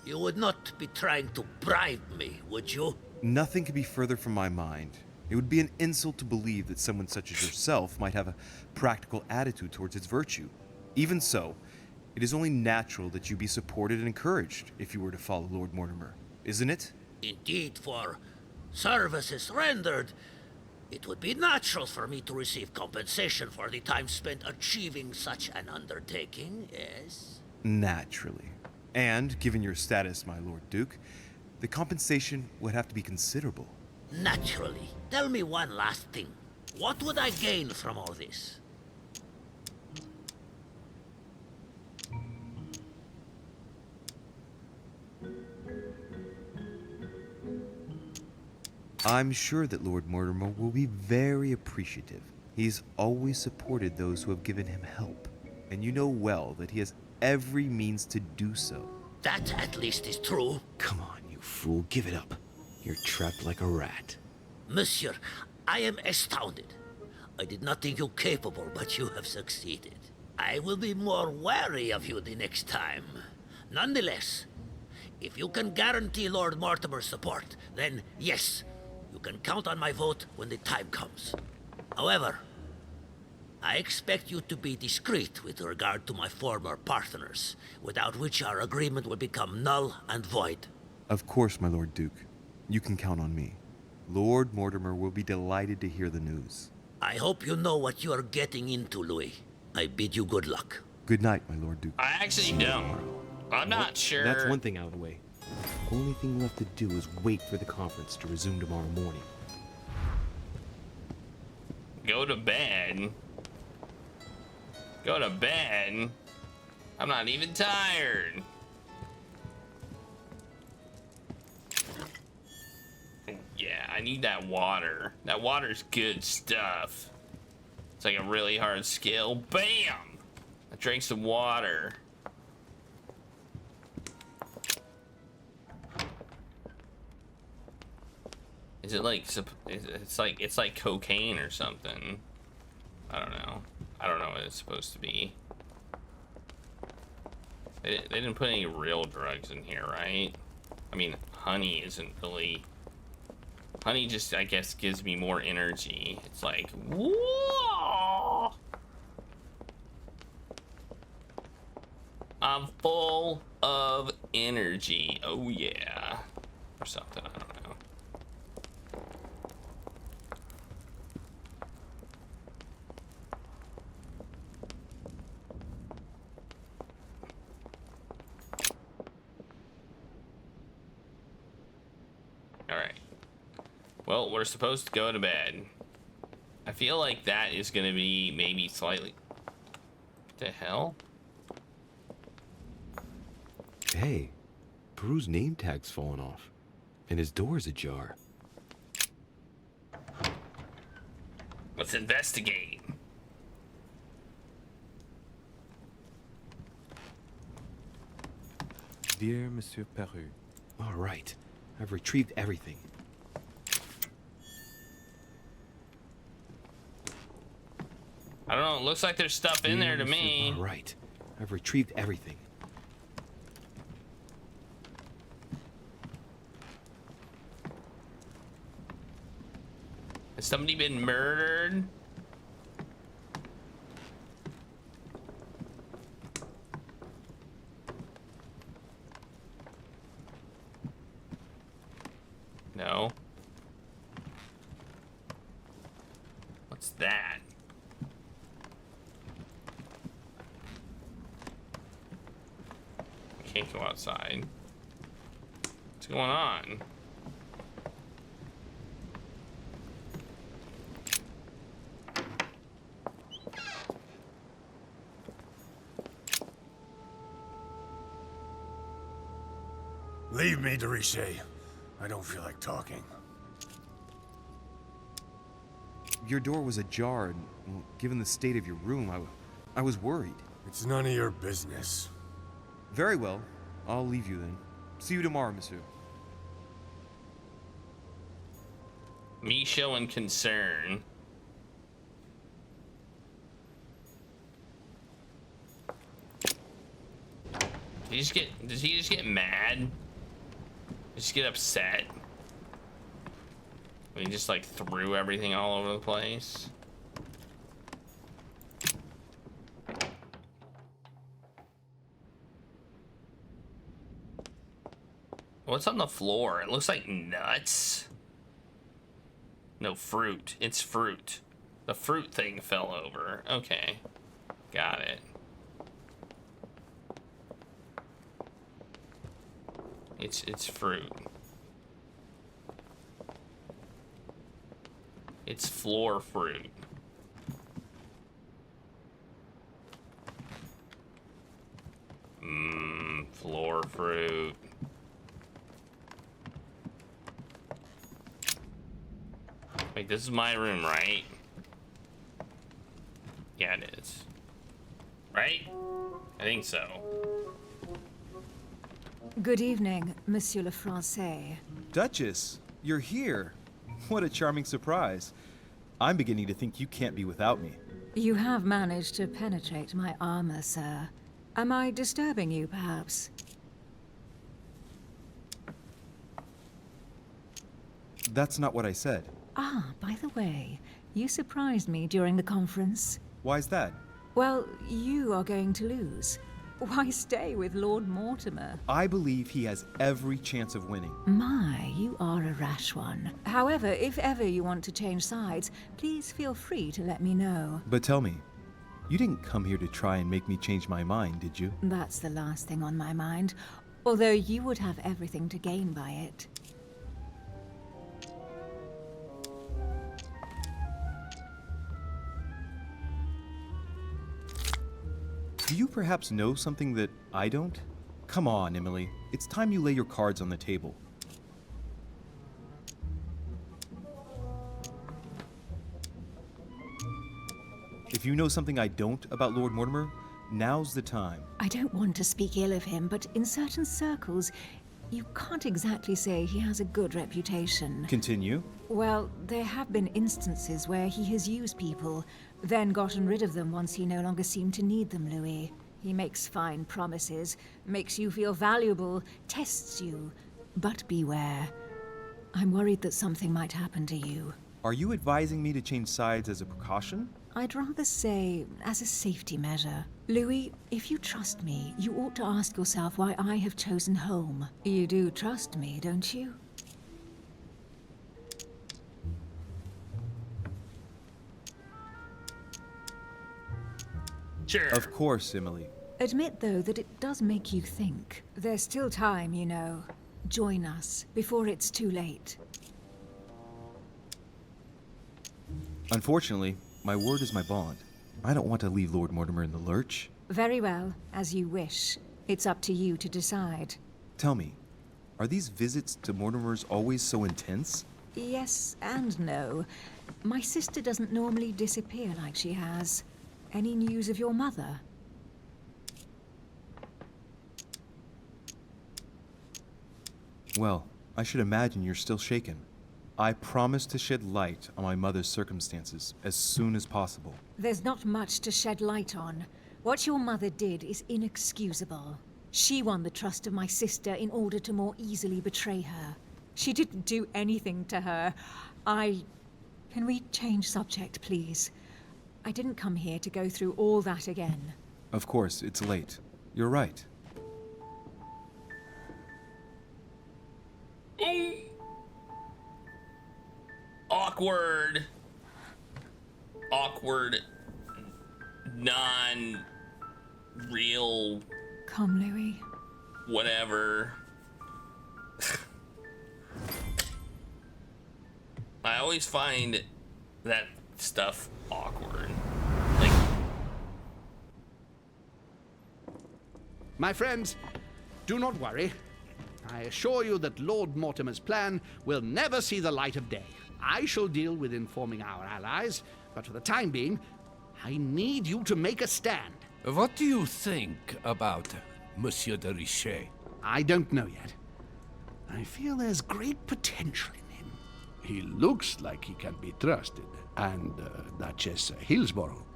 You would not be trying to bribe me, would you? Nothing could be further from my mind. It would be an insult to believe that someone such as yourself might have a practical attitude towards its virtue. Even so, it is only natural that you be supported and encouraged if you were to follow Lord Mortimer, isn't it? Indeed, for services rendered, it would be natural for me to receive compensation for the time spent achieving such an undertaking, yes? Naturally. And, given your status, my Lord Duke, the compensation would have to be considerable. Naturally. Tell me one last thing. What would I gain from all this? I'm sure that Lord Mortimer will be very appreciative. He's always supported those who have given him help, and you know well that he has every means to do so. That at least is true. Come on, you fool, give it up. You're trapped like a rat. Monsieur, I am astounded. I did not think you capable, but you have succeeded. I will be more wary of you the next time. Nonetheless, if you can guarantee Lord Mortimer's support, then yes, you can count on my vote when the time comes. However, I expect you to be discreet with regard to my former partners, without which our agreement will become null and void. Of course, my Lord Duke. You can count on me. Lord Mortimer will be delighted to hear the news. I hope you know what you are getting into, Louis. I bid you good luck. Good night, my Lord Duke. I actually don't. I'm not sure. That's one thing out of the way. Only thing left to do is wait for the conference to resume tomorrow morning. Go to bed. Go to bed. I'm not even tired. Yeah, I need that water. That water's good stuff. It's like a really hard skill. Bam! I drank some water. Is it like, it's like cocaine or something? I don't know. I don't know what it's supposed to be. They didn't put any real drugs in here, right? I mean, honey isn't really... Honey just, I guess, gives me more energy. It's like, whoa! I'm full of energy. Oh, yeah. Or something, I don't know. Alright. Well, we're supposed to go to bed. I feel like that is gonna be maybe slightly... What the hell? Hey, Peru's name tag's fallen off, and his door's ajar. Let's investigate. Dear Monsieur Peru. All right, I've retrieved everything. I don't know, it looks like there's stuff in there to me. All right, I've retrieved everything. Has somebody been murdered? No. What's that? Can't go outside. What's going on? Leave me, de Richet. I don't feel like talking. Your door was ajar, and well, given the state of your room, I was worried. It's none of your business. Very well. I'll leave you then. See you tomorrow, monsieur. Me showing concern. Does he just get mad? Just get upset? He just like threw everything all over the place. What's on the floor? It looks like nuts. No, fruit. It's fruit. The fruit thing fell over. Okay. Got it. It's fruit. It's floor fruit. Floor fruit. Wait, this is my room, right? Yeah, it is. Right? I think so. Good evening, Monsieur le Français. Duchess, you're here. What a charming surprise. I'm beginning to think you can't be without me. You have managed to penetrate my armor, sir. Am I disturbing you, perhaps? That's not what I said. Ah, by the way, you surprised me during the conference. Why's that? Well, you are going to lose. Why stay with Lord Mortimer? I believe he has every chance of winning. My, you are a rash one. However, if ever you want to change sides, please feel free to let me know. But tell me, you didn't come here to try and make me change my mind, did you? That's the last thing on my mind, although you would have everything to gain by it. Do you perhaps know something that I don't? Come on, Emily. It's time you lay your cards on the table. If you know something I don't about Lord Mortimer, now's the time. I don't want to speak ill of him, but in certain circles, you can't exactly say he has a good reputation. Continue. Well, there have been instances where he has used people, then gotten rid of them once he no longer seemed to need them, Louis. He makes fine promises, makes you feel valuable, tests you. But beware. I'm worried that something might happen to you. Are you advising me to change sides as a precaution? I'd rather say as a safety measure. Louis, if you trust me, you ought to ask yourself why I have chosen home. You do trust me, don't you? Sure. Of course, Emily. Admit, though, that it does make you think. There's still time, you know. Join us before it's too late. Unfortunately, my word is my bond. I don't want to leave Lord Mortimer in the lurch. Very well, as you wish. It's up to you to decide. Tell me, are these visits to Mortimer's always so intense? Yes and no. My sister doesn't normally disappear like she has. Any news of your mother? Well, I should imagine you're still shaken. I promise to shed light on my mother's circumstances as soon as possible. There's not much to shed light on. What your mother did is inexcusable. She won the trust of my sister in order to more easily betray her. She didn't do anything to her. Can we change subject, please? I didn't come here to go through all that again. Of course, it's late. You're right. Awkward, non-real. Come, Louis. Whatever. I always find that stuff awkward. Like, My friends, do not worry. I assure you that Lord Mortimer's plan will never see the light of day. I shall deal with informing our allies, but for the time being, I need you to make a stand. What do you think about Monsieur de Richet? I don't know yet. I feel there's great potential in him. He looks like he can be trusted. And Duchess Hillsborough.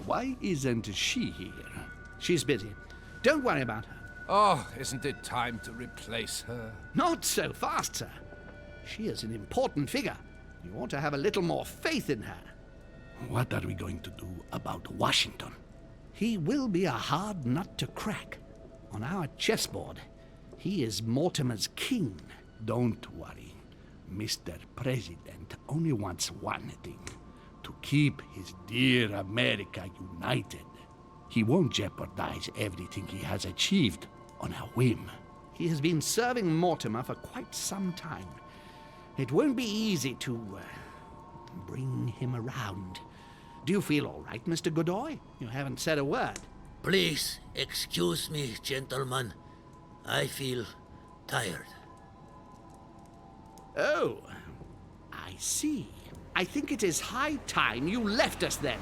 Why isn't she here? She's busy. Don't worry about her. Oh, isn't it time to replace her? Not so fast, sir. She is an important figure. You ought to have a little more faith in her. What are we going to do about Washington? He will be a hard nut to crack. On our chessboard, he is Mortimer's king. Don't worry. Mr. President only wants one thing: to keep his dear America united. He won't jeopardize everything he has achieved on a whim. He has been serving Mortimer for quite some time. It won't be easy to bring him around. Do you feel all right, Mr. Godoy? You haven't said a word. Please excuse me, gentlemen. I feel tired. Oh, I see. I think it is high time you left us then.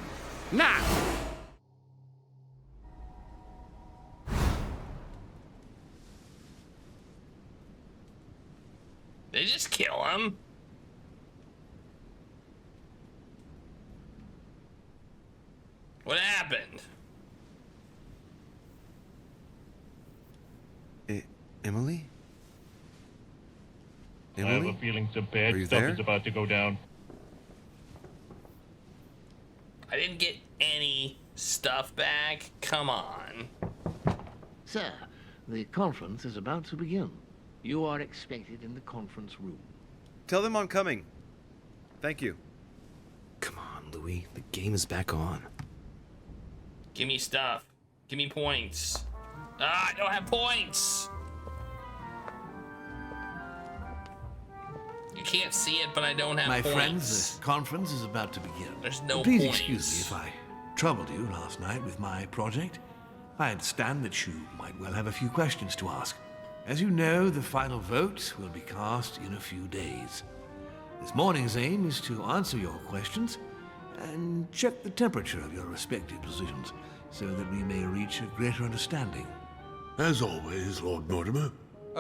Now! they just kill him. What happened? Emily? I have a feeling some bad stuff is about to go down. I didn't get any stuff back. Come on. Sir, the conference is about to begin. You are expected in the conference room. Tell them I'm coming. Thank you. Come on, Louis. The game is back on. Give me stuff. Give me points. Ah, I don't have points. You can't see it, but I don't have points. My friends, the conference is about to begin. There's no Please points. excuse me if I troubled you last night with my project. I understand that you might well have a few questions to ask. As you know, the final vote will be cast in a few days. This morning's aim is to answer your questions and check the temperature of your respective positions so that we may reach a greater understanding. As always, Lord Mortimer.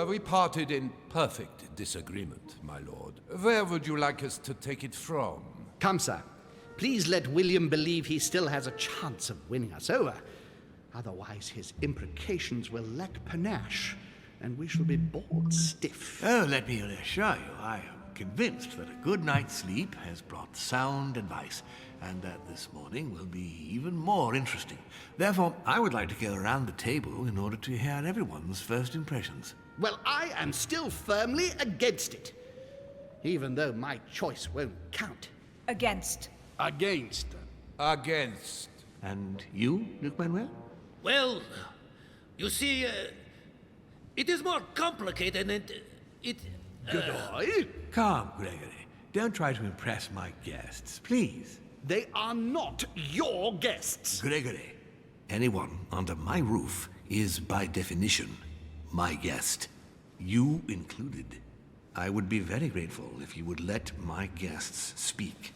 We parted in perfect disagreement, my lord. Where would you like us to take it from? Come, sir. Please let William believe he still has a chance of winning us over. Otherwise, his imprecations will lack panache, and we shall be bored stiff. Oh, let me reassure you, I am convinced that a good night's sleep has brought sound advice, and that this morning will be even more interesting. Therefore, I would like to go around the table in order to hear everyone's first impressions. Well, I am still firmly against it, even though my choice won't count. Against. Against. Against. And you, Luke Manuel? Well, you see, it is more complicated and it... Godoy? Calm, Gregory. Don't try to impress my guests, please. They are not your guests. Gregory, anyone under my roof is by definition my guest. You included. I would be very grateful if you would let my guests speak.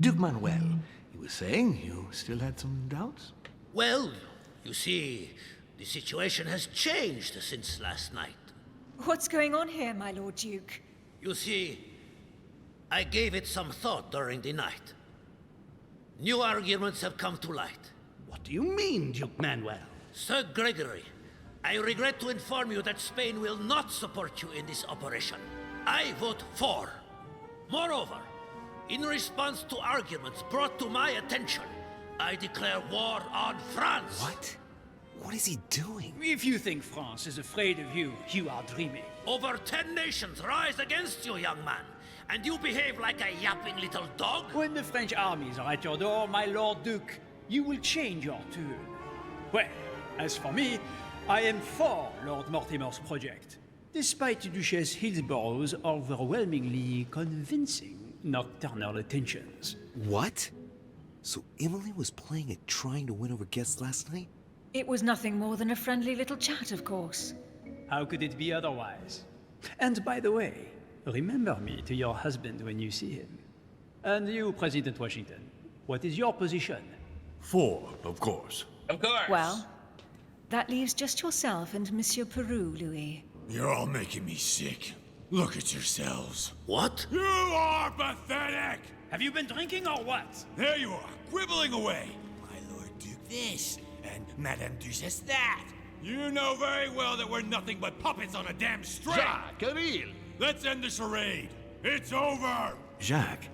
Duke Manuel, you were saying you still had some doubts? Well, you see, the situation has changed since last night. What's going on here, my Lord Duke? You see, I gave it some thought during the night. New arguments have come to light. What do you mean, Duke Manuel? Sir Gregory, I regret to inform you that Spain will not support you in this operation. I vote for. Moreover, in response to arguments brought to my attention, I declare war on France. What? What is he doing? If you think France is afraid of you, you are dreaming. Over 10 nations rise against you, young man, and you behave like a yapping little dog? When the French armies are at your door, my Lord Duke, you will change your tune. Well, as for me, I am for Lord Mortimer's project, despite Duchess Hillsborough's overwhelmingly convincing nocturnal attentions. What? So Emily was playing at trying to win over guests last night? It was nothing more than a friendly little chat, of course. How could it be otherwise? And by the way, remember me to your husband when you see him. And you, President Washington, what is your position? For, of course. Of course. Well, that leaves just yourself and Monsieur Peru, Louis. You're all making me sick. Look at yourselves. What? You are pathetic! Have you been drinking or what? There you are, quibbling away. My Lord Duke this, and Madame Duchess that. You know very well that we're nothing but puppets on a damn string. Jacques, Camille. Let's end the charade. It's over. Jacques.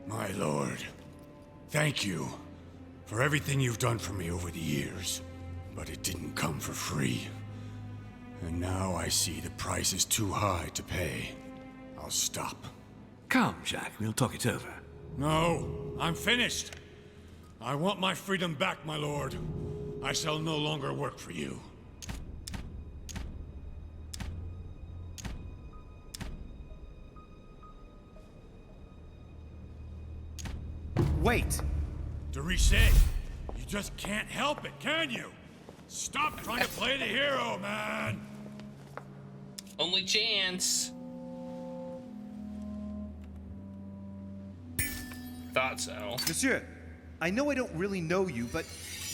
My lord, thank you for everything you've done for me over the years. But it didn't come for free. And now I see the price is too high to pay. I'll stop. Come, Jacques, we'll talk it over. No, I'm finished. I want my freedom back, my lord. I shall no longer work for you. Wait! De Richet, you just can't help it, can you? Stop trying to play the hero, man! Only chance. Thought so. Monsieur, I know I don't really know you, but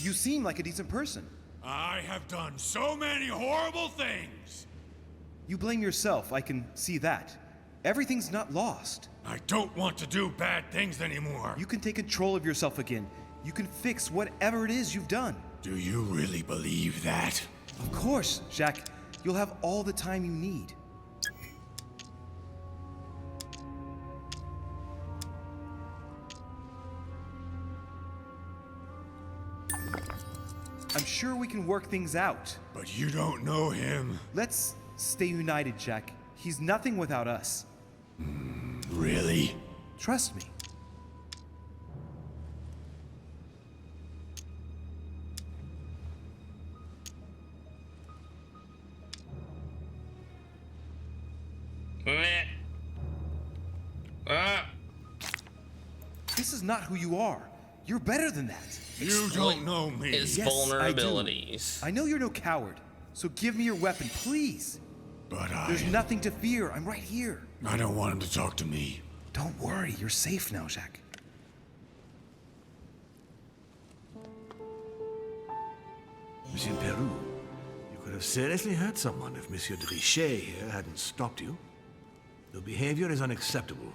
you seem like a decent person. I have done so many horrible things! You blame yourself, I can see that. Everything's not lost. I don't want to do bad things anymore. You can take control of yourself again. You can fix whatever it is you've done. Do you really believe that? Of course, Jacques. You'll have all the time you need. I'm sure we can work things out. But you don't know him. Let's stay united, Jacques. He's nothing without us. Really? Trust me. This is not who you are. You're better than that. You don't know me. His Yes, vulnerabilities. I know you're no coward, so give me your weapon, please. But There's nothing to fear. I'm right here. I don't want him to talk to me. Don't worry. You're safe now, Jacques. Monsieur Peru, you could have seriously hurt someone if Monsieur de Richet here hadn't stopped you. Your behavior is unacceptable.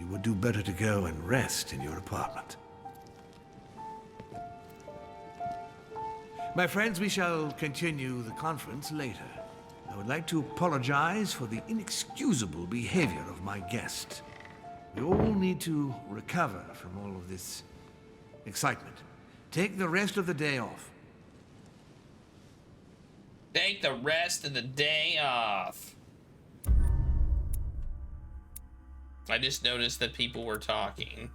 You would do better to go and rest in your apartment. My friends, we shall continue the conference later. I would like to apologize for the inexcusable behavior of my guest. We all need to recover from all of this excitement. Take the rest of the day off. Take the rest of the day off. I just noticed that people were talking.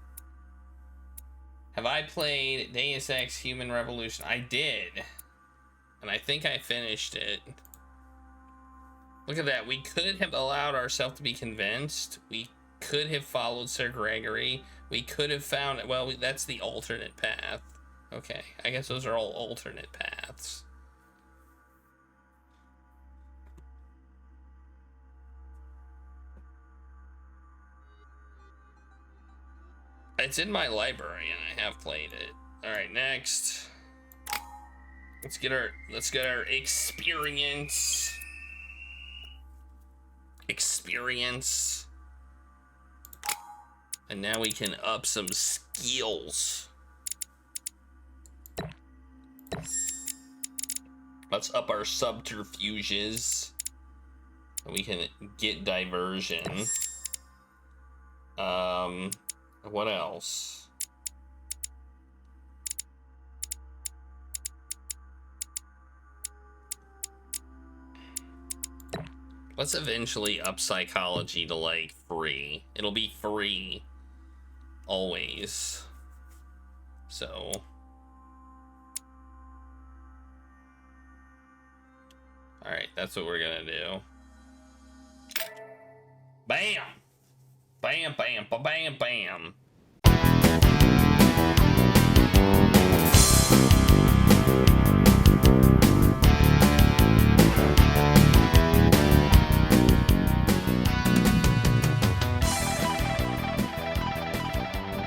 Have I played Deus Ex Human Revolution? I did. And I think I finished it. Look at that. We could have allowed ourselves to be convinced. We could have followed Sir Gregory. We could have found, well, that's the alternate path. Okay, I guess those are all alternate paths. It's in my library and I have played it. Alright, next. Let's get our experience. And now we can up some skills. Let's up our subterfuges. We can get diversion. What else? Let's eventually up psychology to like free. It'll be free always. So alright, that's what we're gonna do. Bam! Bam, bam, bam, bam.